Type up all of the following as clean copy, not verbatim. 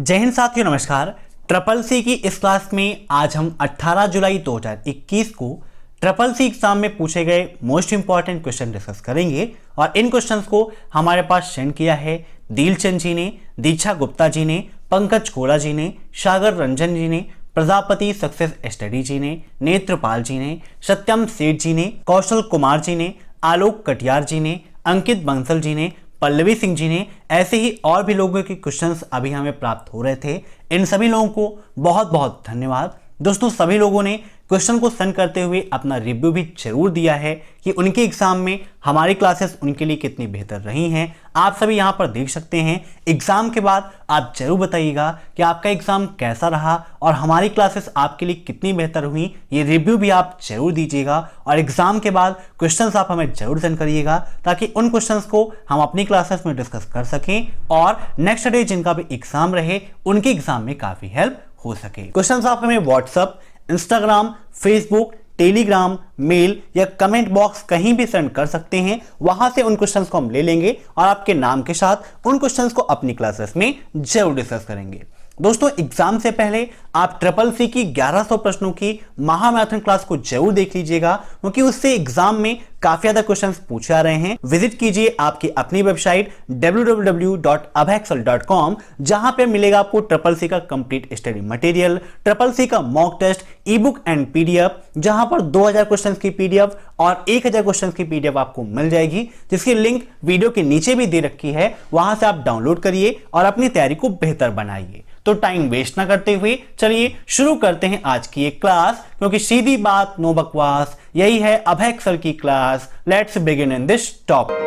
जय हिंद साथियों, नमस्कार। ट्रिपल सी की इस क्लास में आज हम 18 जुलाई 2021 को ट्रिपल सी एग्जाम में पूछे गए मोस्ट इंपॉर्टेंट क्वेश्चन डिस्कस करेंगे। और इन क्वेश्चंस को हमारे पास सेंड किया है दिलचंद जी ने, दीक्षा गुप्ता जी ने, पंकज कोला जी ने, सागर रंजन जी ने, प्रजापति सक्सेस स्टडी जी ने, नेत्रपाल जी ने, सत्यम सेठ जी ने, कौशल कुमार जी ने, आलोक कटियार जी ने, अंकित बंसल जी ने, पल्लवी सिंह जी ने, ऐसे ही और भी लोगों के क्वेश्चंस अभी हमें प्राप्त हो रहे थे। इन सभी लोगों को बहुत बहुत धन्यवाद। दोस्तों, सभी लोगों ने क्वेश्चन को सेंड करते हुए अपना रिव्यू भी जरूर दिया है कि उनके एग्जाम में हमारी क्लासेस उनके लिए कितनी बेहतर रही हैं। आप सभी यहां पर देख सकते हैं। एग्जाम के बाद आप जरूर बताइएगा कि आपका एग्जाम कैसा रहा और हमारी क्लासेस आपके लिए कितनी बेहतर हुई। ये रिव्यू भी आप जरूर दीजिएगा और एग्जाम के बाद क्वेश्चंस आप हमें जरूर सेंड करिएगा ताकि उन क्वेश्चंस को हम अपनी क्लासेस में डिस्कस कर सकें और नेक्स्ट डे जिनका भी एग्जाम रहे उनके एग्जाम में काफी हेल्प हो सके। क्वेश्चंस आप हमें WhatsApp, Instagram, Facebook, Telegram, mail या कमेंट बॉक्स कहीं भी सेंड कर सकते हैं। वहां से उन क्वेश्चंस को हम ले लेंगे और आपके नाम के साथ उन क्वेश्चंस को अपनी क्लासेस में जरूर डिस्कस करेंगे। दोस्तों, एग्जाम से पहले आप ट्रिपल सी की 1100 प्रश्नों की महामैराथन क्लास को जरूर देख लीजिएगा क्योंकि उससे एग्जाम में काफी ज्यादा क्वेश्चंस पूछे आ रहे हैं। विजिट कीजिए आपकी अपनी वेबसाइट www.abhaxel.com, जहां पे मिलेगा आपको ट्रिपल सी का complete study material, triple C का mock test, e book and PDF, जहां पर 2000 क्वेश्चंस की पीडीएफ और 1000 क्वेश्चंस की पीडीएफ आपको मिल जाएगी, जिसकी लिंक वीडियो के नीचे भी दे रखी है। वहां से आप डाउनलोड करिए और अपनी तैयारी को बेहतर बनाइए। तो टाइम वेस्ट ना करते हुए चलिए शुरू करते हैं आज की एक क्लास, क्योंकि सीधी बात नो बकवास, यही है अभेक्सल की class. Let's begin in this topic.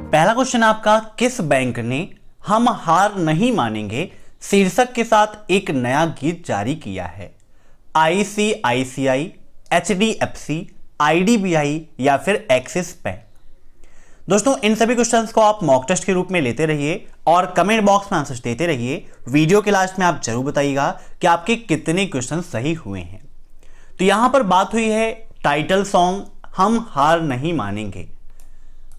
पहला क्वेश्चन आपका, किस बैंक ने हम हार नहीं मानेंगे शीर्षक के साथ एक नया गीत जारी किया है? आईसीआईसीआई, एचडीएफसी, आईडीबीआई या फिर एक्सिस बैंक? दोस्तों, इन सभी क्वेश्चंस को आप मॉक टेस्ट के रूप में लेते रहिए और कमेंट बॉक्स में आंसर्स देते रहिए। वीडियो के लास्ट में आप जरूर बताइएगा कि आपके कितने क्वेश्चन सही हुए हैं। तो यहां पर बात हुई है टाइटल सॉन्ग हम हार नहीं मानेंगे।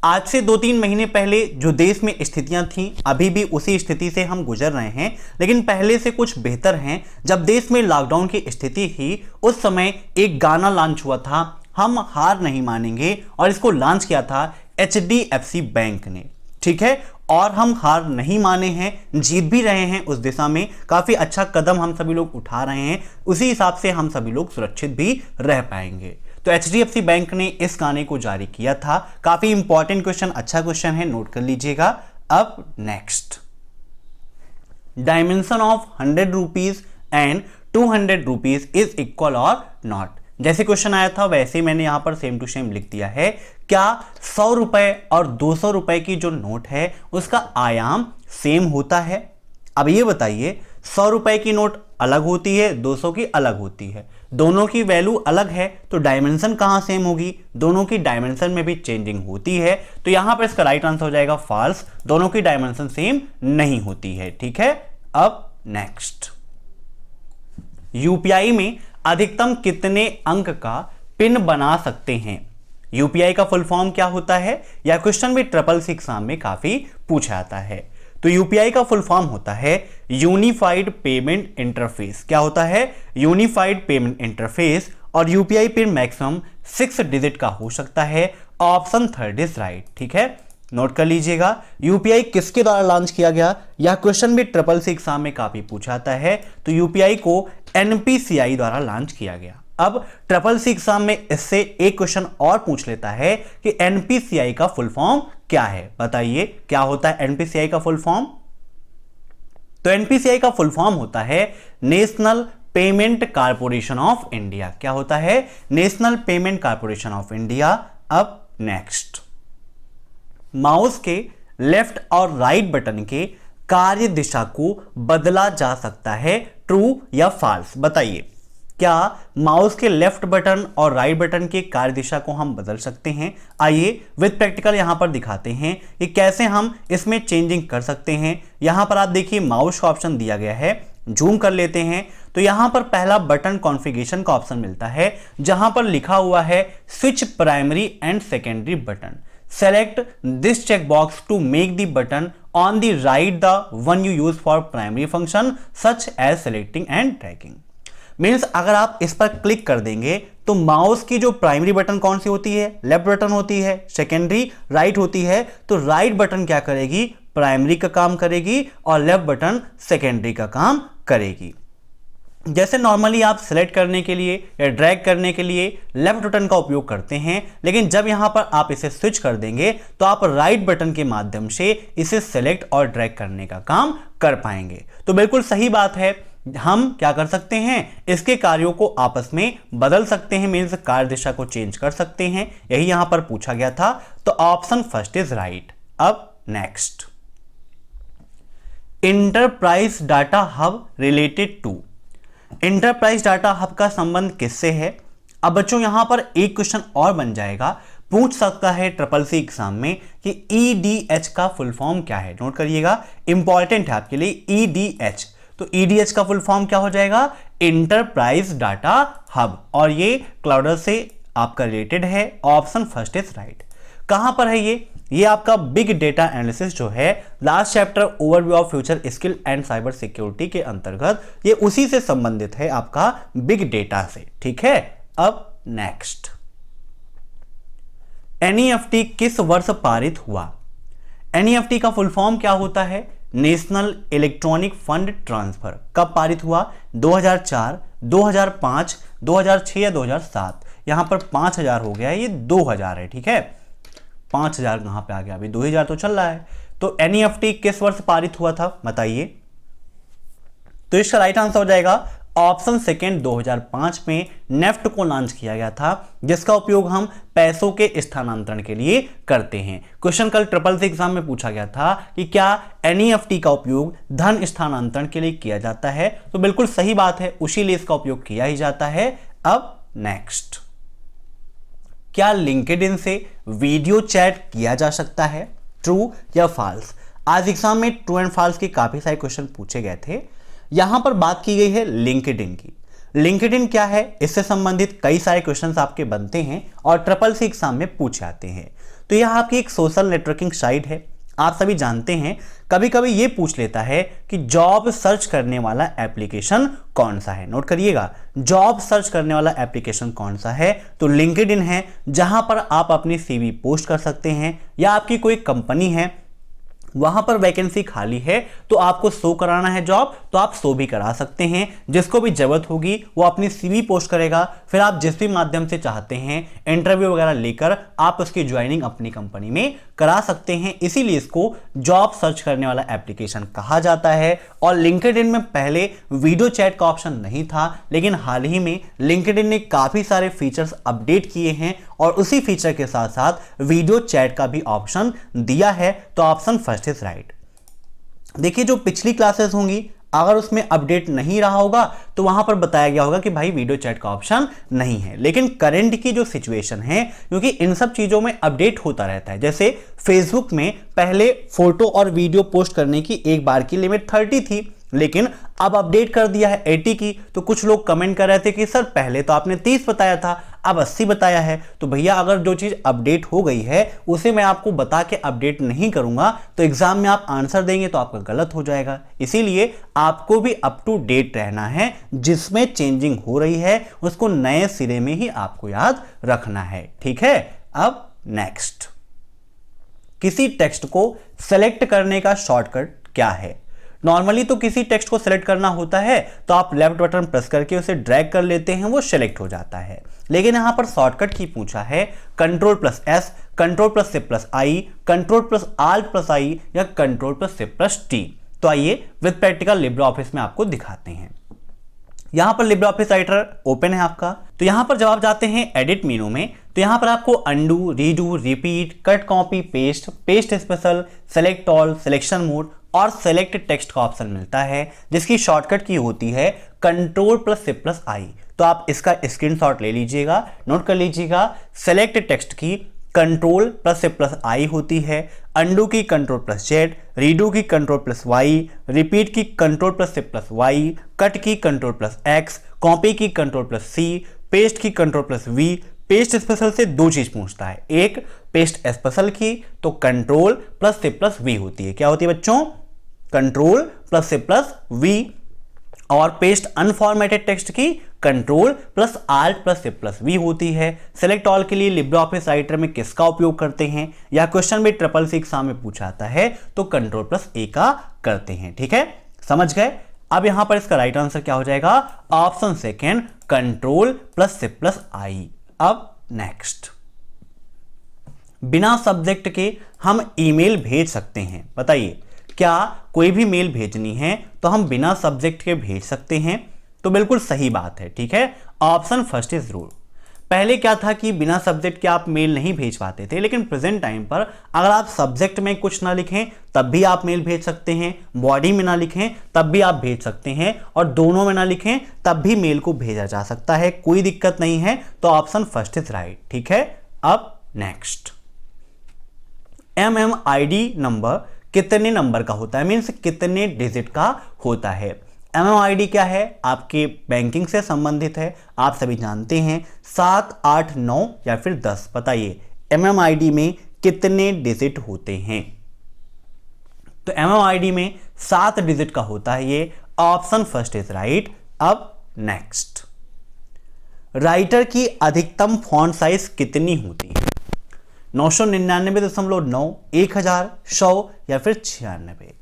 आज से 2-3 महीने पहले जो देश में स्थितियां थीं, अभी भी उसी स्थिति से हम गुजर रहे हैं, लेकिन पहले से कुछ बेहतर हैं। जब देश में लॉकडाउन की स्थिति थी उस समय एक गाना लॉन्च हुआ था, हम हार नहीं मानेंगे, और इसको लॉन्च किया था एचडीएफसी बैंक ने। ठीक है, और हम हार नहीं माने हैं, जीत भी रहे हैं उस दिशा में। काफी अच्छा कदम हम सभी लोग उठा रहे हैं, उसी हिसाब से हम सभी लोग सुरक्षित भी रह पाएंगे। तो एचडीएफसी बैंक ने इस गाने को जारी किया था। काफी इंपॉर्टेंट क्वेश्चन, अच्छा क्वेश्चन है, नोट कर लीजिएगा। अब next, dimension of 100 rupees and 200 rupees is equal और नॉट। जैसे क्वेश्चन आया था वैसे मैंने यहां पर सेम टू सेम लिख दिया है। क्या 100 रुपए और 200 रुपए की जो नोट है उसका आयाम सेम होता है? अब ये बताइए, 100 रुपए की नोट अलग होती है, 200 की अलग होती है, दोनों की वैल्यू अलग है, तो डायमेंशन कहां सेम होगी? दोनों की डायमेंशन में भी चेंजिंग होती है, तो यहां पर इसका राइट आंसर हो जाएगा फॉल्स। दोनों की डायमेंशन सेम नहीं होती है। ठीक है, अब नेक्स्ट, यूपीआई में अधिकतम कितने अंक का पिन बना सकते हैं? यूपीआई का फुल फॉर्म क्या होता है? यह क्वेश्चन भी ट्रिपल सी एग्जाम में काफी पूछा जाता है। तो यूपीआई का फुल फॉर्म होता है यूनिफाइड पेमेंट इंटरफेस। क्या होता है? Unified payment interface. और यूपीआई पिन मैक्सिमम 6 डिजिट का हो सकता है। Option 3 is right. ठीक है, नोट कर लीजिएगा। यूपीआई किसके द्वारा लॉन्च किया गया? यह क्वेश्चन भी ट्रिपल सी एग्जाम में काफी पूछा जाता है। तो यूपीआई को एनपीसीआई द्वारा लॉन्च किया गया। अब ट्रिपल सी एग्जाम में इससे एक क्वेश्चन और पूछ लेता है कि एनपीसीआई का फुल फॉर्म क्या है? बताइए क्या होता है एनपीसीआई का फुल फॉर्म? तो एनपीसीआई का फुल फॉर्म होता है national payment corporation of India. क्या होता है? National payment corporation of India. अब नेक्स्ट, माउस के लेफ्ट और राइट बटन के कार्य दिशा को बदला जा सकता है, ट्रू या फॉल्स? बताइए, क्या माउस के लेफ्ट बटन और राइट बटन के कार्य दिशा को हम बदल सकते हैं? आइए विद प्रैक्टिकल यहां पर दिखाते हैं कि कैसे हम इसमें चेंजिंग कर सकते हैं। यहां पर आप देखिए माउस का ऑप्शन दिया गया है जूम कर लेते हैं तो यहां पर पहला बटन कॉन्फ़िगरेशन का ऑप्शन मिलता है जहां पर लिखा हुआ है switch primary and secondary button. Select this check box to make the button on the right the one you use for primary function such as selecting and dragging. Means अगर आप इस पर क्लिक कर देंगे तो माउस की जो primary button कौन सी होती है, लेफ्ट बटन होती है, सेकेंडरी राइट होती है, तो राइट बटन क्या करेगी, प्राइमरी का काम करेगी और लेफ्ट बटन सेकेंडरी का काम करेगी। जैसे नॉर्मली आप सेलेक्ट करने के लिए या ड्रैग करने के लिए लेफ्ट बटन का उपयोग करते हैं, लेकिन जब यहां पर आप इसे स्विच कर देंगे तो आप राइट बटन के माध्यम से इसे सेलेक्ट और ड्रैग करने का काम कर पाएंगे। तो बिल्कुल सही बात है, हम क्या कर सकते हैं, इसके कार्यों को आपस में बदल सकते हैं, मीन्स कार्य दिशा को चेंज कर सकते हैं। यही यहां पर पूछा गया था, तो ऑप्शन फर्स्ट इज राइट। अब next, enterprise data hub related to. Enterprise data hub का संबंध किससे है? अब बच्चों यहां पर एक क्वेश्चन और बन जाएगा, पूछ सकता है SSC एग्जाम में कि EDH का फुल फॉर्म क्या है। नोट करिएगा, इंपॉर्टेंट है आपके लिए EDH। तो EDH का फुल फॉर्म क्या हो जाएगा, इंटरप्राइज डाटा हब, और ये क्लाउडर से आपका रिलेटेड है। Option first is right. कहां पर है ये आपका बिग डेटा एनालिसिस जो है, last chapter overview of future skill and cyber security के अंतर्गत, ये उसी से संबंधित है, आपका बिग डेटा से। ठीक है, अब नेक्स्ट, NEFT किस वर्ष पारित हुआ? NEFT का फुल फॉर्म क्या होता है, नेशनल इलेक्ट्रॉनिक फंड ट्रांसफर। कब पारित हुआ? 2004, 2005, 2006 या 2007। यहां पर 5000 हो गया है, ये 2000 है। ठीक है, 5000 कहां पे आ गया, अभी 2000 तो चल रहा है। तो NEFT किस वर्ष पारित हुआ था बताइए? तो इसका राइट आंसर हो जाएगा ऑप्शन सेकेंड, 2005 में नेफ्ट को लॉन्च किया गया था, जिसका उपयोग हम पैसों के स्थानांतरण के लिए करते हैं। क्वेश्चन कल SSC एग्जाम में पूछा गया था कि क्या NEFT का उपयोग धन स्थानांतरण के लिए किया जाता है? तो बिल्कुल सही बात है, उसी लिए इसका उपयोग किया ही जाता है। अब नेक्स्ट, क्या लिंक्डइन से वीडियो चैट किया जा सकता है? ट्रू या फॉल्स? आज एग्जाम में ट्रू एंड फॉल्स के काफी सारे क्वेश्चन पूछे गए थे। यहां पर बात की गई है लिंक्डइन की। लिंक्डइन क्या है, इससे संबंधित कई सारे क्वेश्चंस आपके बनते हैं और SSC एग्जाम में पूछे आते हैं। तो यह आपकी एक सोशल नेटवर्किंग साइट है। आप सभी जानते हैं, कभी कभी ये पूछ लेता है कि जॉब सर्च करने वाला एप्लीकेशन कौन सा है। नोट करिएगा, जॉब सर्च करने वाला एप्लीकेशन कौन सा है, तो लिंक्डइन है, जहां पर आप अपनी CV पोस्ट कर सकते हैं, या आपकी कोई कंपनी है, वहां पर वैकेंसी खाली है तो आपको शो कराना है जॉब, तो आप शो भी करा सकते हैं। जिसको भी जरूरत होगी वो अपनी CV पोस्ट करेगा, फिर आप जिस भी माध्यम से चाहते हैं इंटरव्यू वगैरह लेकर आप उसकी ज्वाइनिंग अपनी कंपनी में करा सकते हैं। इसीलिए इसको जॉब सर्च करने वाला एप्लीकेशन कहा जाता है। और लिंक्डइन में पहले वीडियो चैट का ऑप्शन नहीं था, लेकिन हाल ही में लिंक्डइन ने काफी सारे फीचर्स अपडेट किए हैं और उसी फीचर के साथ साथ वीडियो चैट का भी ऑप्शन दिया है। तो ऑप्शन फर्स्ट इज राइट। देखिए, जो पिछली क्लासेस होंगी अगर उसमें अपडेट नहीं रहा होगा तो वहां पर बताया गया होगा कि भाई वीडियो चैट का ऑप्शन नहीं है। लेकिन करंट की जो सिचुएशन है, क्योंकि इन सब चीजों में अपडेट होता रहता है। जैसे फेसबुक में पहले फोटो और वीडियो पोस्ट करने की एक बार की लिमिट 30 थी, लेकिन अब अपडेट कर दिया है 80 की। तो कुछ लोग कमेंट कर रहे थे कि सर पहले तो आपने 30 बताया था, अब 80 बताया है। तो भैया, अगर जो चीज अपडेट हो गई है उसे मैं आपको बता के अपडेट नहीं करूंगा तो एग्जाम में आप आंसर देंगे तो आपका गलत हो जाएगा। इसीलिए आपको भी अप टू डेट रहना है, जिसमें चेंजिंग हो रही है उसको नए सिरे में ही आपको याद रखना है। ठीक है, अब नेक्स्ट, किसी टेक्स्ट को सेलेक्ट करने का शॉर्टकट क्या है? नॉर्मली तो किसी टेक्स्ट को सेलेक्ट करना होता है तो आप लेफ्ट बटन प्रेस करके उसे ड्रैग कर लेते हैं, वो सेलेक्ट हो जाता है। लेकिन यहां पर शॉर्टकट की पूछा है Ctrl+S, Ctrl+C+I, Ctrl+Alt+I या Ctrl+C+T। तो आइए विद प्रैक्टिकल लिब्रे ऑफिस में आपको दिखाते हैं। यहां पर लिब्रे ऑफिस राइटर ओपन है आपका। तो यहां पर जब आप जाते हैं एडिट मेनू में, तो यहां पर आपको undo, redo, repeat, cut, copy, paste, paste special, select all, selection mode और सेलेक्ट टेक्स्ट का ऑप्शन मिलता है, जिसकी शॉर्टकट की होती है Ctrl+C+I। तो आप इसका स्क्रीनशॉट ले लीजिएगा, नोट कर लीजिएगा। सेलेक्ट टेक्स्ट की कंट्रोल प्लस से प्लस आई होती है, अंडू की कंट्रोल प्लस जेड, रीडू की कंट्रोल प्लस वाई, रिपीट की कंट्रोल प्लस से प्लस वाई, कट की कंट्रोल प्लस एक्स, कॉपी की कंट्रोल प्लस सी, पेस्ट की control plus V. Paste special से दो चीज पूछता है, एक पेस्ट स्पेशल की तो कंट्रोल प्लस से प्लस वी होती है, क्या होती है बच्चों, कंट्रोल प्लस से प्लस वी। और पेस्ट अनफॉर्मेटेड टेक्स्ट की कंट्रोल प्लस आल्ट प्लस से प्लस वी होती है। सेलेक्ट ऑल के लिए लिब्रे ऑफिस राइटर में किसका उपयोग करते हैं, या क्वेश्चन भी ट्रिपल सी एग्जाम में पूछा आता है तो कंट्रोल प्लस ए का करते हैं। ठीक है, समझ गए। अब यहां पर इसका राइट आंसर क्या हो जाएगा, ऑप्शन सेकेंड, कंट्रोल प्लस से प्लस आई। अब नेक्स्ट, बिना सब्जेक्ट के हम ईमेल भेज सकते हैं, बताइए क्या कोई भी मेल भेजनी है तो हम बिना सब्जेक्ट के भेज सकते हैं, तो बिल्कुल सही बात है। ठीक है, ऑप्शन फर्स्ट इज रूल। पहले क्या था कि बिना सब्जेक्ट के आप मेल नहीं भेज पाते थे, लेकिन प्रेजेंट टाइम पर अगर आप सब्जेक्ट में कुछ ना लिखें तब भी आप मेल भेज सकते हैं, बॉडी में ना लिखें तब भी आप भेज सकते हैं, और दोनों में ना लिखें तब भी मेल को भेजा जा सकता है, कोई दिक्कत नहीं है। तो ऑप्शन फर्स्ट इज राइट। ठीक है, अब नेक्स्ट, MMID नंबर कितने नंबर का होता है, मीन्स कितने डिजिट का होता है। MMID क्या है, आपके बैंकिंग से संबंधित है, आप सभी जानते हैं, 7, 8, 9 या फिर 10। बताइए MMID में कितने डिजिट होते हैं, तो MMID में 7 डिजिट का होता है, ये ऑप्शन फर्स्ट इज राइट। अब नेक्स्ट, राइटर की अधिकतम फॉन्ट साइज कितनी होती है, 999.9, 1000, 100 या फिर 96।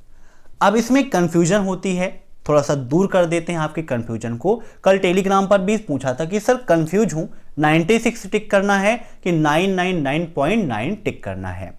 अब इसमें कंफ्यूजन होती है, थोड़ा सा दूर कर देते हैं आपके कंफ्यूजन को। कल टेलीग्राम पर भी पूछा था कि सर कंफ्यूज हूं, 96 टिक करना है कि 999.9 टिक करना है।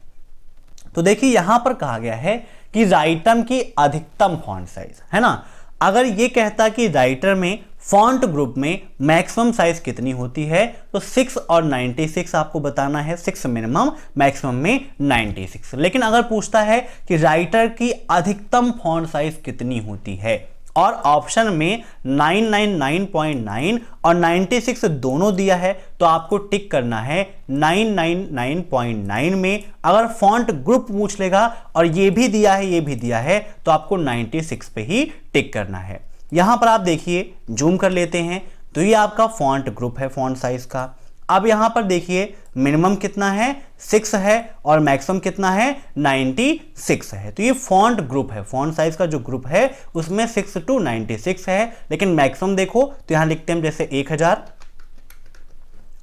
तो देखिए यहां पर कहा गया है कि राइटर की अधिकतम फॉन्ट साइज है ना, अगर ये कहता कि राइटर में फॉन्ट ग्रुप में मैक्सिमम साइज कितनी होती है तो 6 और 96 आपको बताना है, 6 मिनिमम, मैक्सिमम में 96। लेकिन अगर पूछता है कि राइटर की अधिकतम फॉन्ट साइज कितनी होती है और ऑप्शन में 999.9 और 96 दोनों दिया है तो आपको टिक करना है 999.9 में। अगर फॉन्ट ग्रुप पूछ लेगा और ये भी दिया है ये भी दिया है तो आपको 96 पे ही टिक करना है। यहां पर आप देखिए, जूम कर लेते हैं तो ये आपका फॉन्ट ग्रुप है फॉन्ट साइज का। अब यहां पर देखिए मिनिमम कितना है 6 है और मैक्सिमम कितना है 96 है, तो ये फॉन्ट ग्रुप है, फॉन्ट साइज का जो ग्रुप है उसमें 6 to 96 है। लेकिन मैक्सिमम देखो तो यहां लिखते हैं जैसे 1000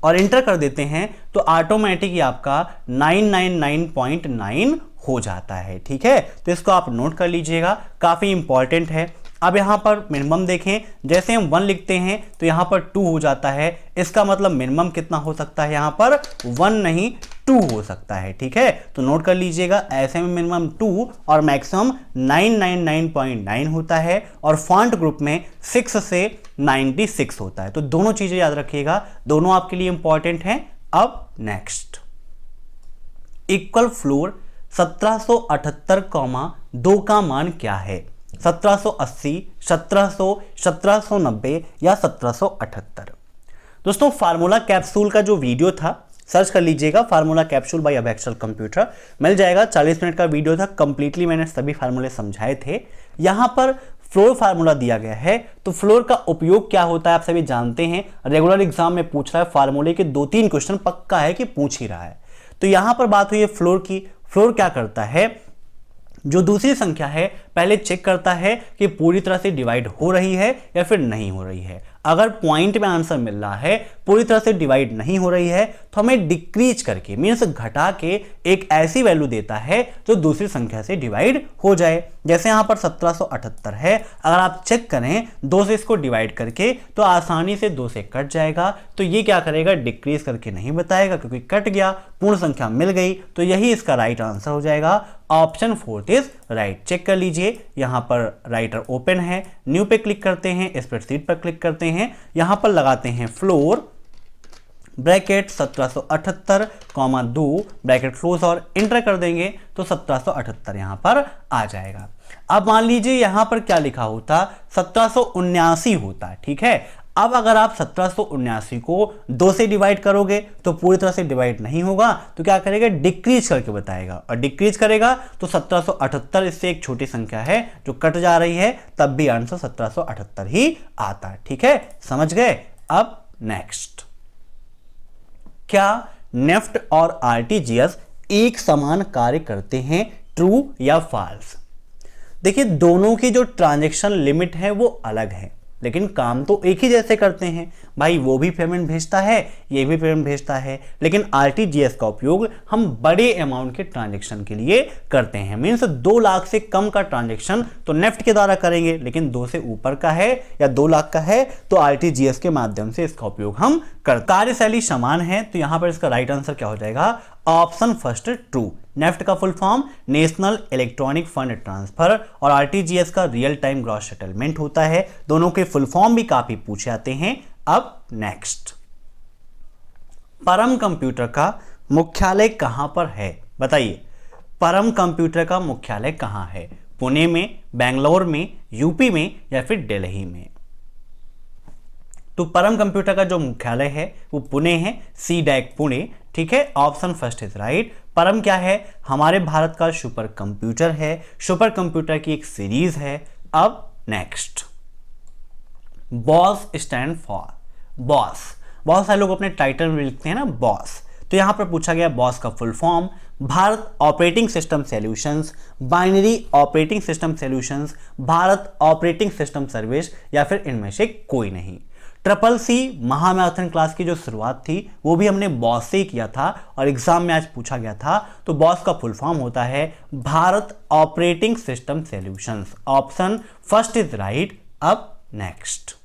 और इंटर कर देते हैं तो ऑटोमेटिक आपका 999.9 हो जाता है। ठीक है, तो इसको आप नोट कर लीजिएगा, काफी इंपॉर्टेंट है। अब यहां पर मिनिमम देखें, जैसे हम 1 लिखते हैं तो यहां पर 2 हो जाता है, इसका मतलब मिनिमम कितना हो सकता है, यहां पर 1 नहीं 2 हो सकता है। ठीक है, तो नोट कर लीजिएगा, ऐसे में मिनिमम 2 और मैक्सिमम 999.9 होता है और फॉन्ट ग्रुप में 6 से 96 होता है। तो दोनों चीजें याद रखिएगा, दोनों आपके लिए इंपॉर्टेंट हैं। अब नेक्स्ट, इक्वल फ्लोर 1778,2 का मान क्या है, 1780, 1700, 1790 या 1778। दोस्तों फार्मूला कैप्सूल का जो वीडियो था सर्च कर लीजिएगा, फार्मूला कैप्सूल बाय अबेक्सल कंप्यूटर, मिल जाएगा। 40 मिनट का वीडियो था, कंप्लीटली मैंने सभी फार्मूले समझाए थे। यहां पर फ्लोर फार्मूला दिया गया है, तो फ्लोर का उपयोग क्या होता है आप सभी जानते हैं, रेगुलर एग्जाम में पूछ रहा है, फार्मूले के 2-3 क्वेश्चन पक्का है कि पूछ ही रहा है। तो यहां पर बात हुई है फ्लोर की। फ्लोर क्या करता है, जो दूसरी संख्या है पहले चेक करता है कि पूरी तरह से डिवाइड हो रही है या फिर नहीं हो रही है। अगर पॉइंट में आंसर मिल रहा है पूरी तरह से डिवाइड नहीं हो रही है तो हमें डिक्रीज करके मीन्स घटा के एक ऐसी वैल्यू देता है जो दूसरी संख्या से डिवाइड हो जाए। जैसे यहां पर 1778 है, अगर आप चेक करें 2 से इसको डिवाइड करके तो आसानी से 2 से कट जाएगा, तो ये क्या करेगा डिक्रीज करके नहीं बताएगा क्योंकि कट गया, पूर्ण संख्या मिल गई, तो यही इसका राइट आंसर हो जाएगा। Option 4 is right. चेक कर लीजिए, यहां पर राइटर ओपन है, न्यू पे क्लिक करते हैं, स्प्रेडशीट पर क्लिक करते हैं, यहां पर लगाते हैं फ्लोर ब्रैकेट 1778,2 ब्रैकेट क्लोज और इंटर कर देंगे तो 1778 यहां पर आ जाएगा। अब मान लीजिए यहां पर क्या लिखा होता 1779 होता, ठीक है। अब अगर आप 1779 को 2 से डिवाइड करोगे तो पूरी तरह से डिवाइड नहीं होगा, तो क्या करेगा, डिक्रीज करके बताएगा, और डिक्रीज करेगा तो 1778 इससे एक छोटी संख्या है जो कट जा रही है, तब भी आंसर 1778 ही आता है। ठीक है, समझ गए। अब नेक्स्ट, क्या नेफ्ट और आरटीजीएस एक समान कार्य करते हैं, ट्रू या फॉल्स? देखिए, दोनों की जो ट्रांजैक्शन लिमिट है वो अलग है, लेकिन काम तो एक ही जैसे करते हैं भाई। वो भी पेमेंट भेजता है, ये भी पेमेंट भेजता है, लेकिन आरटीजीएस का उपयोग हम बड़े अमाउंट के ट्रांजैक्शन के लिए करते हैं। मींस 2 लाख से कम का ट्रांजैक्शन तो नेफ्ट के द्वारा करेंगे, लेकिन 2 से ऊपर का है या 2 लाख का है तो आरटीजीएस के माध्यम से इसका उपयोग हम करते। कार्यशैली समान है, तो यहां पर इसका राइट आंसर क्या हो जाएगा, ऑप्शन फर्स्ट ट्रू। नेफ्ट का full form national electronic fund transfer और आरटीजीएस का रियल टाइम ग्रॉस सेटलमेंट होता है। दोनों के फुल फॉर्म भी काफी पूछे जाते हैं। अब नेक्स्ट, परम कंप्यूटर का मुख्यालय कहां पर है, बताइए। परम कंप्यूटर का मुख्यालय कहां है, पुणे में, बेंगलोर में, यूपी में या फिर दिल्ली में? तो परम कंप्यूटर का जो मुख्यालय है वो पुणे है, सी डैक पुणे। ठीक है, ऑप्शन फर्स्ट इज राइट। परम क्या है, हमारे भारत का सुपर कंप्यूटर है, सुपर कंप्यूटर की एक सीरीज है। अब next, boss stand for, boss, बहुत सारे लोग अपने टाइटल में लिखते हैं ना बॉस, तो यहां पर पूछा गया बॉस का full form, Bharat operating system solutions, binary operating system solutions, Bharat operating system service या फिर इनमें से कोई नहीं। CCC महामैराथन क्लास की जो शुरुआत थी वो भी हमने बॉस से ही किया था और एग्जाम में आज पूछा गया था। तो बॉस का फुल फॉर्म होता है Bharat operating system solutions. Option first is right. अब नेक्स्ट,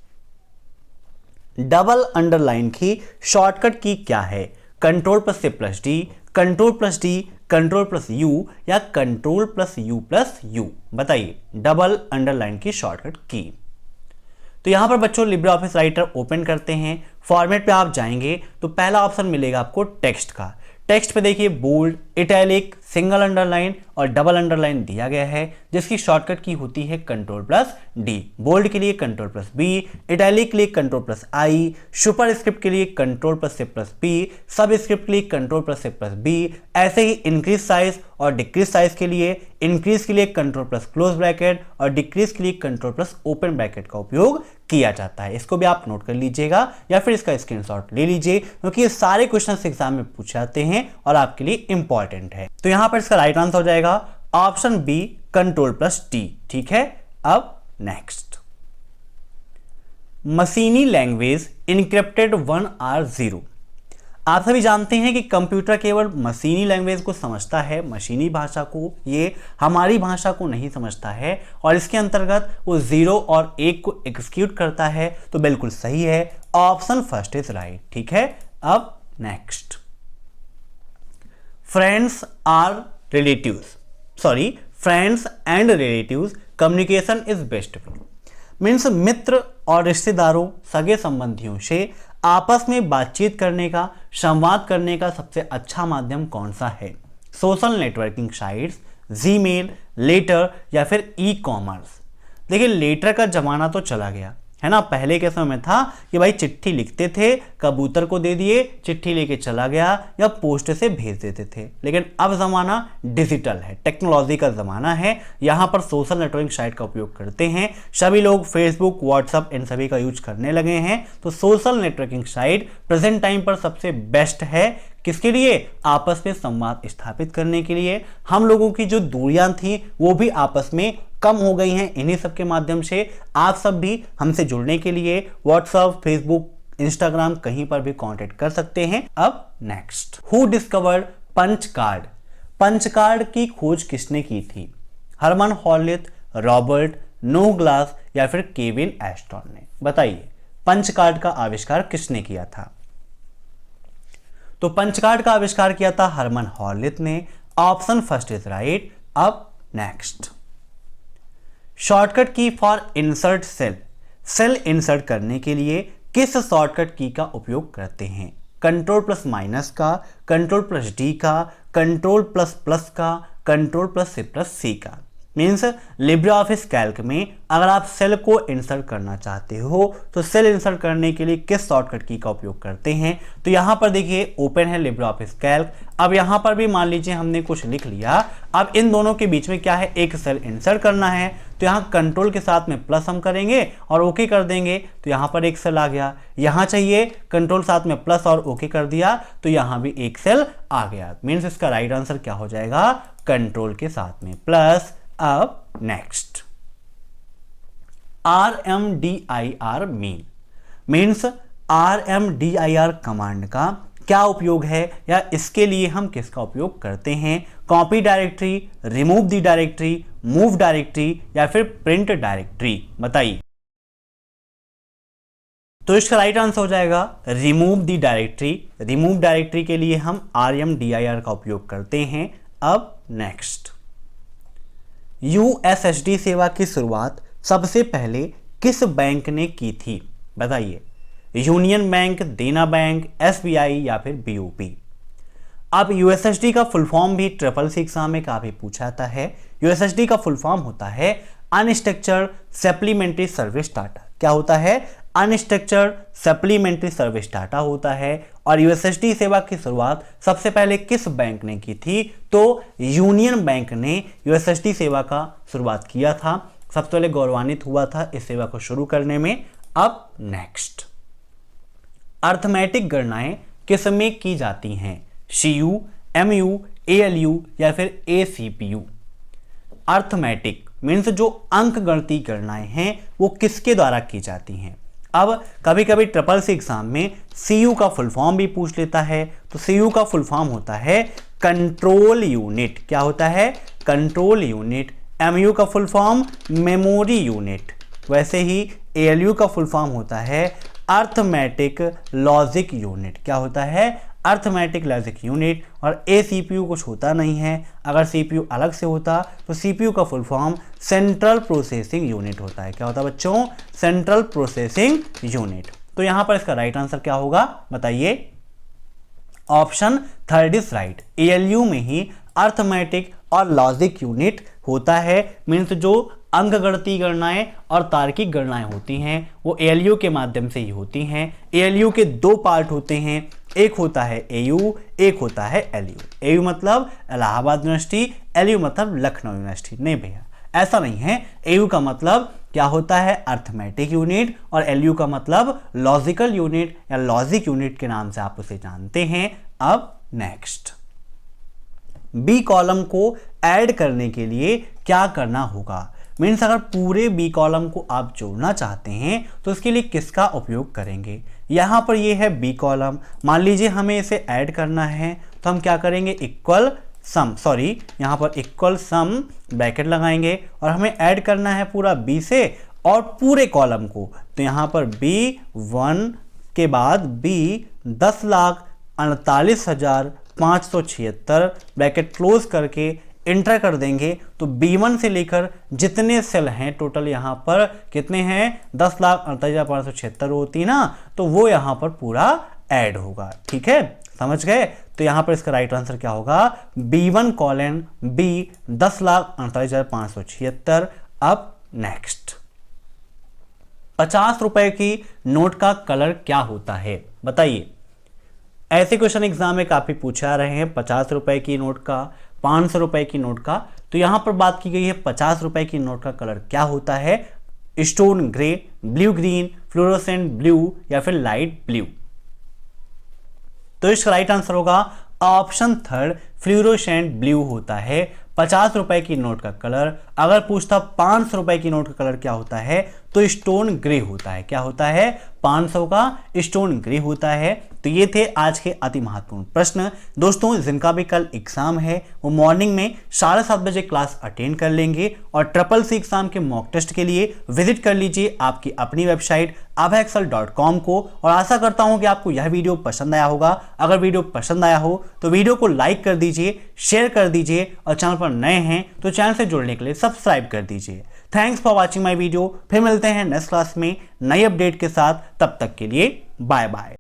डबल अंडरलाइन की शॉर्टकट की क्या है, कंट्रोल प्लस से plus D, control plus D, control plus you या कंट्रोल प्लस यू? बताइए डबल अंडरलाइन की शॉर्टकट की। तो यहां पर बच्चों लिब्रे ऑफिस राइटर ओपन करते हैं, फॉर्मेट पे आप जाएंगे तो पहला ऑप्शन मिलेगा आपको टेक्स्ट का। टेक्स्ट पे देखिए बोल्ड, इटैलिक, सिंगल अंडरलाइन और डबल अंडरलाइन दिया गया है, जिसकी शॉर्टकट की होती है कंट्रोल प्लस डी। बोल्ड के लिए कंट्रोल प्लस बी, इटैलिक के लिए कंट्रोल प्लस आई, सुपर स्क्रिप्ट के लिए कंट्रोल प्लस से प्लस पी, सब स्क्रिप्ट के लिए कंट्रोल प्लस से प्लस बी। ऐसे ही इंक्रीज साइज और डिक्रीज साइज के लिए, इंक्रीज के लिए कंट्रोल प्लस क्लोज ब्रैकेट और डिक्रीज के लिए कंट्रोल प्लस ओपन ब्रैकेट का उपयोग किया जाता है। इसको भी आप नोट कर लीजिएगा या फिर इसका स्क्रीनशॉट ले लीजिए, क्योंकि ये सारे क्वेश्चंस एग्जाम में पूछे जाते हैं और आपके लिए इंपॉर्टेंट है। तो यहां पर इसका राइट आंसर हो जाएगा option B, control plus T. ठीक है, अब नेक्स्ट, मशीनी लैंग्वेज इनक्रिप्टेड 1R0। आप सभी जानते हैं कि कंप्यूटर केवल मशीनी लैंग्वेज को समझता है, मशीनी भाषा को, ये हमारी भाषा को नहीं समझता है, और इसके अंतर्गत वो 0 और 1 को एग्जीक्यूट करता है। तो बिल्कुल सही है, ऑप्शन फर्स्ट इज राइट। ठीक है, अब next, friends and relatives communication is best way. Means मित्र और रिश्तेदारों, सगे संबंधियों से आपस में बातचीत करने का, संवाद करने का सबसे अच्छा माध्यम कौन सा है? Social networking sites, Gmail, letter या फिर ई कॉमर्स? देखिए लेटर का जमाना तो चला गया है ना। पहले के समय में था कि भाई चिट्ठी लिखते थे, कबूतर को दे दिए, चिट्ठी लेके चला गया, या पोस्ट से भेज देते थे। लेकिन अब जमाना डिजिटल है, टेक्नोलॉजी का जमाना है। यहाँ पर सोशल नेटवर्किंग साइट का उपयोग करते हैं सभी लोग, फेसबुक, व्हाट्सएप इन सभी का यूज करने लगे हैं। तो social networking site present time पर सबसे बेस्ट है। किसके लिए? आपस में संवाद स्थापित करने के लिए। हम लोगों की जो दूरियां थी वो भी आपस में कम हो गई हैं इन्हीं सब के माध्यम से। आप सब भी हमसे जुड़ने के लिए व्हाट्सएप, फेसबुक, इंस्टाग्राम कहीं पर भी कांटेक्ट कर सकते हैं। अब next, who discovered punch card? Punch card की खोज किसने की थी? हरमन हॉलित, रॉबर्ट नोग्लास या फिर केविन एस्टन ने? बताइए पंच कार्ड का आविष्कार किसने किया था? तो पंच कार्ड का आविष्कार किया था हरमन हॉलित ने। Option first is right. अब next, shortcut key for insert cell. Cell insert करने के लिए किस शॉर्टकट की का उपयोग करते हैं? कंट्रोल प्लस माइनस का, कंट्रोल प्लस डी का, कंट्रोल प्लस प्लस का, कंट्रोल प्लस से प्लस सी का? मीन्स लिब्रे ऑफिस कैल्क में अगर आप सेल को इंसर्ट करना चाहते हो तो सेल इंसर्ट करने के लिए किस शॉर्टकट की का उपयोग करते हैं। तो यहाँ पर देखिए ओपन है लिब्रे ऑफिस कैल्क। अब यहाँ पर भी मान लीजिए हमने कुछ लिख लिया, अब इन दोनों के बीच में क्या है, एक सेल इंसर्ट करना है। तो यहाँ कंट्रोल के साथ में प्लस हम करेंगे और ओके कर देंगे, तो यहाँ पर एक सेल आ गया। यहाँ चाहिए कंट्रोल साथ में प्लस और ओके कर दिया तो यहाँ भी एक सेल आ गया। मीन्स इसका राइट आंसर क्या हो जाएगा, कंट्रोल के साथ में प्लस। अब next RMDIR means RMDIR command का क्या उपयोग है या इसके लिए हम किसका उपयोग करते हैं। कॉपी डायरेक्टरी, रिमूव दी डायरेक्टरी, मूव डायरेक्टरी या फिर प्रिंट डायरेक्टरी, बताइए। तो इसका राइट आंसर हो जाएगा रिमूव दी डायरेक्टरी। रिमूव डायरेक्टरी के लिए हम RMDIR का उपयोग करते हैं। अब नेक्स्ट USSD सेवा की शुरुआत सबसे पहले किस बैंक ने की थी, बताइए। यूनियन बैंक, देना बैंक, SBI या फिर BOP। अब USSD का फुल फॉर्म भी SSC एग्जाम में काफी पूछा जाता है। USSD का फुल फॉर्म होता है अनस्ट्रक्चर्ड सप्लीमेंट्री सर्विस डाटा। क्या होता है, अनस्ट्रक्चर्ड सप्लीमेंट्री सर्विस डाटा होता है। और USSD सेवा की शुरुआत सबसे पहले किस बैंक ने की थी, तो यूनियन बैंक ने USSD सेवा का शुरुआत किया था। सबसे पहले गौरवान्वित हुआ था इस सेवा को शुरू करने में। अब नेक्स्ट अर्थमेटिक गणनाएं किस में की जाती हैं, CU, MU, ALU या फिर ACPU। अर्थमेटिक मीन्स जो अंक गणती गणनाएं हैं वो किसके द्वारा की जाती हैं। अब कभी कभी SSC एग्जाम में CU का फुल फॉर्म भी पूछ लेता है। तो CU का फुल फॉर्म होता है कंट्रोल यूनिट। क्या होता है, कंट्रोल यूनिट। MU का फुल फॉर्म मेमोरी यूनिट। वैसे ही ALU का फुल फॉर्म होता है अर्थमेटिक लॉजिक यूनिट। क्या होता है, अर्थमेटिक लॉजिक यूनिट। और ACPU कुछ होता नहीं है। अगर CPU अलग से होता तो CPU का full form central processing unit होता है। क्या होता है बच्चों, सेंट्रल प्रोसेसिंग यूनिट। तो यहां पर इसका राइट आंसर क्या होगा, बताइए। Option third is right. ALU में ही अर्थमेटिक और लॉजिक यूनिट होता है। मीन्स जो अंकगणितीय गणनाएं और तार्किक गणनाएं होती हैं वो ALU के माध्यम से ही होती हैं। ALU के दो पार्ट होते हैं, एक होता है AU, एक होता है LU। AU मतलब इलाहाबाद यूनिवर्सिटी, LU मतलब लखनऊ यूनिवर्सिटी। नहीं भैया, ऐसा नहीं है। AU का मतलब क्या होता है, अर्थमेटिक यूनिट, और LU का मतलब लॉजिकल यूनिट या लॉजिक यूनिट के नाम से आप उसे जानते हैं। अब नेक्स्ट बी कॉलम को ऐड करने के लिए क्या करना होगा। मीन्स अगर पूरे बी कॉलम को आप जोड़ना चाहते हैं तो इसके लिए किसका उपयोग करेंगे। यहां पर ये है बी कॉलम, मान लीजिए हमें इसे ऐड करना है तो हम क्या करेंगे, इक्वल सम, सॉरी यहाँ पर इक्वल सम ब्रैकेट लगाएंगे और हमें ऐड करना है पूरा बी से और पूरे कॉलम को। तो यहाँ पर B1 के बाद B 10,48,576 ब्रैकेट क्लोज करके इंटर कर देंगे। तो B1 से लेकर जितने सेल हैं टोटल यहाँ पर कितने हैं, 10,48,576 होती ना, तो वो यहाँ पर पूरा ऐड होगा। ठीक है, समझ गए। तो यहाँ पर इसका राइट आंसर क्या होगा, B1 कॉलन B 10,48,576। अब नेक्स्ट 50 रुपए की नोट का कलर क्या होता है, बताइए। ऐसे क्वेश्चन एग्जाम में काफी पूछा रहे हैं, 50 रुपए की नोट का, 500 रुपए की नोट का। तो यहां पर बात की गई है 50 रुपए की नोट का कलर क्या होता है, stone grey, blue green, fluorescent blue या फिर लाइट ब्लू। तो इसका राइट आंसर होगा ऑप्शन थर्ड, फ्लोरोसेंट ब्लू होता है 50 रुपए की नोट का कलर। अगर पूछता 500 रुपए की नोट का कलर क्या होता है तो स्टोन ग्रे होता है। क्या होता है, 500 का स्टोन ग्रे होता है। तो ये थे आज के अति महत्वपूर्ण प्रश्न। दोस्तों जिनका भी कल एग्जाम है वो मॉर्निंग में 7:30 बजे क्लास अटेंड कर लेंगे और SSC एग्जाम के मॉक टेस्ट के लिए विजिट कर लीजिए आपकी अपनी वेबसाइट abhaexcel.com को। और आशा करता हूं कि आपको यह वीडियो पसंद आया होगा। अगर वीडियो पसंद आया हो तो वीडियो को लाइक कर दीजिए, शेयर कर दीजिए और चैनल पर नए हैं तो चैनल से जुड़ने के लिए सब्सक्राइब कर दीजिए। Thanks for watching my video. फिर मिलते हैं नेक्स्ट क्लास में नई अपडेट के साथ, तब तक के लिए बाय बाय।